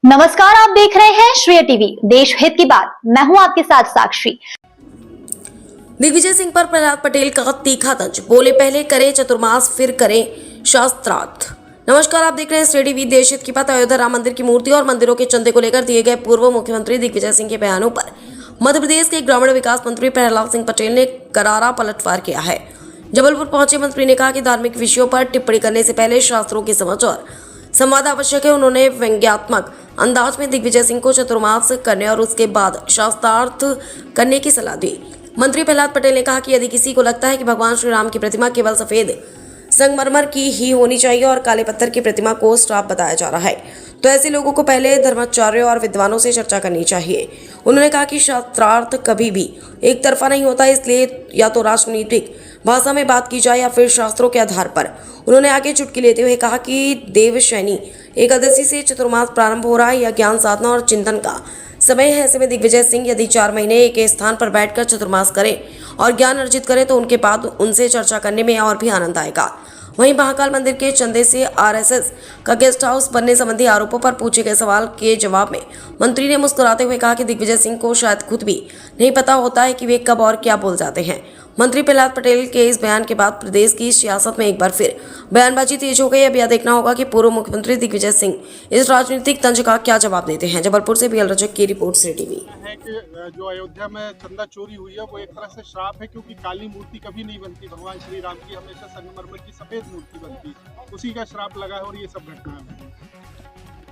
नमस्कार, आप देख रहे हैं श्रेय टीवी, देश हित की बात। मैं हूं आपके साथ साक्षी। दिग्विजय सिंह पर प्रहलाद पटेल का तीखा तंज, बोले पहले करे चतुर्मास फिर करें शास्त्रार्थ। नमस्कार, आप देख रहे हैं श्रेय टीवी, देश हित की बात। अयोध्या राम मंदिर की मूर्ति और मंदिरों के चंदे को लेकर दिए गए पूर्व मुख्यमंत्री दिग्विजय सिंह के बयानों पर मध्य प्रदेश के ग्रामीण विकास मंत्री प्रहलाद सिंह पटेल ने करारा पलटवार किया है। जबलपुर पहुंचे मंत्री ने कहा कि धार्मिक विषयों पर टिप्पणी करने से पहले शास्त्रों की समझ और संवाद आवश्यक है। उन्होंने व्यंग्यात्मक अंदाज में दिग्विजय सिंह को चतुर्मास करने और उसके बाद शास्त्रार्थ करने की सलाह दी। मंत्री प्रहलाद पटेल ने कहा कि यदि किसी को लगता है कि भगवान श्री राम की प्रतिमा केवल सफेद संगमरमर की ही होनी चाहिए और काले पत्थर की प्रतिमा को श्राप बताया जा रहा है, तो ऐसे लोगों को पहले धर्माचार्यों और विद्वानों से चर्चा करनी चाहिए। उन्होंने कहा कि शास्त्रार्थ कभी भी एक तरफा नहीं होता, इसलिए या तो राजनीतिक भाषा में बात की जाए या फिर शास्त्रों के आधार पर। उन्होंने आगे चुटकी लेते हुए कहा कि देवशयनी एकादशी से चतुर्मास प्रारंभ हो रहा है। यह ज्ञान साधना और चिंतन का समय है। ऐसे में दिग्विजय सिंह यदि 4 महीने एक स्थान पर बैठकर चतुर्मास करें और ज्ञान अर्जित करें तो उनके बाद उनसे चर्चा करने में और भी आनंद आएगा। वहीं महाकाल मंदिर के चंदे से आरएसएस का गेस्ट हाउस बनने संबंधी आरोपों पर पूछे गए सवाल के जवाब में मंत्री ने मुस्कुराते हुए कहा कि दिग्विजय सिंह को शायद खुद भी नहीं पता होता है कि वे कब और क्या बोल जाते हैं। मंत्री प्रहलाद पटेल के इस बयान के बाद प्रदेश की सियासत में एक बार फिर बयानबाजी तेज हो गई। अब यह देखना होगा कि पूर्व मुख्यमंत्री दिग्विजय सिंह इस राजनीतिक तंज का क्या जवाब देते हैं। जबलपुर से बीएल रजक की रिपोर्ट, श्रेय टीवी। है कि जो अयोध्या में चंदा चोरी हुई है वो एक तरह से श्राप है, क्योंकि काली मूर्ति कभी नहीं बनती। भगवान श्री राम की हमेशा संगमरमर की सफेद मूर्ति बनती, उसी का श्राप लगा है और ये सब घटना।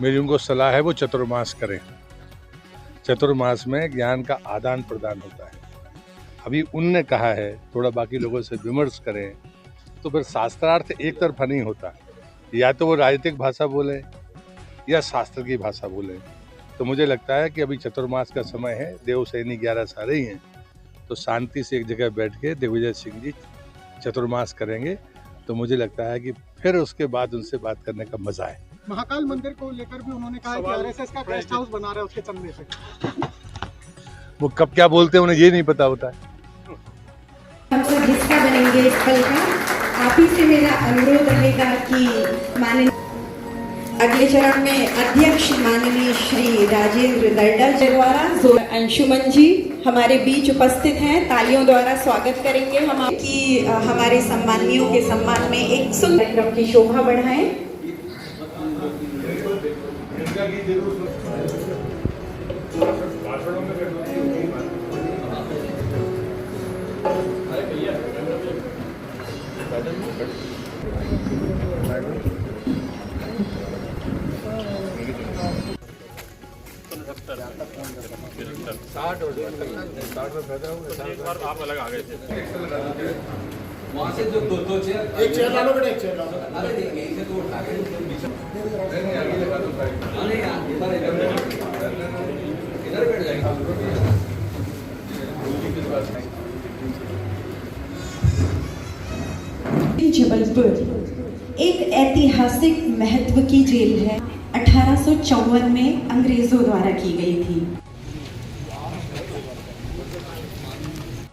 मेरी उनको सलाह है वो चतुर्मास करें। चतुर्मास में ज्ञान का आदान प्रदान होता है। अभी उनने कहा है थोड़ा बाकी लोगों से विमर्श करें, तो फिर शास्त्रार्थ एक तरफा नहीं होता। या तो वो राजनीतिक भाषा बोले या शास्त्र की भाषा बोले। तो मुझे लगता है कि अभी चतुर्मास का समय है, देवशयनी 11 सारे ही हैं, तो शांति से एक जगह बैठ के दिग्विजय सिंह जी चतुर्मास करेंगे तो मुझे लगता है कि फिर उसके बाद उनसे बात करने का मजा है। महाकाल मंदिर को लेकर भी उन्होंने कहा कि आरएसएस का गेस्ट हाउस बना रहा है उसके चंदे से। वो कब क्या बोलते हैं उन्हें ये नहीं पता होता है। हम सब हिस्सा बनेंगे इस पल का। आप ही से मेरा अनुरोध रहेगा कि माननीय अगले चरण में अध्यक्ष माननीय श्री राजेंद्र दर्डल जी द्वारा अंशुमन जी हमारे बीच उपस्थित हैं, तालियों द्वारा स्वागत करेंगे हम कि हमारे सम्मानियों के सम्मान में एक सुंदर कार्यक्रम की शोभा बढ़ाएं। आप अलग आ गए थे। वहाँ से जो दो चेयर, एक चेयर डालो बेटा, एक चेयर डालो। अरे देखिए इसे तो उठा के इधर बैठ जाएगा। जबलपुर एक ऐतिहासिक महत्व की जेल है। 1854 में अंग्रेजों द्वारा की गई थी।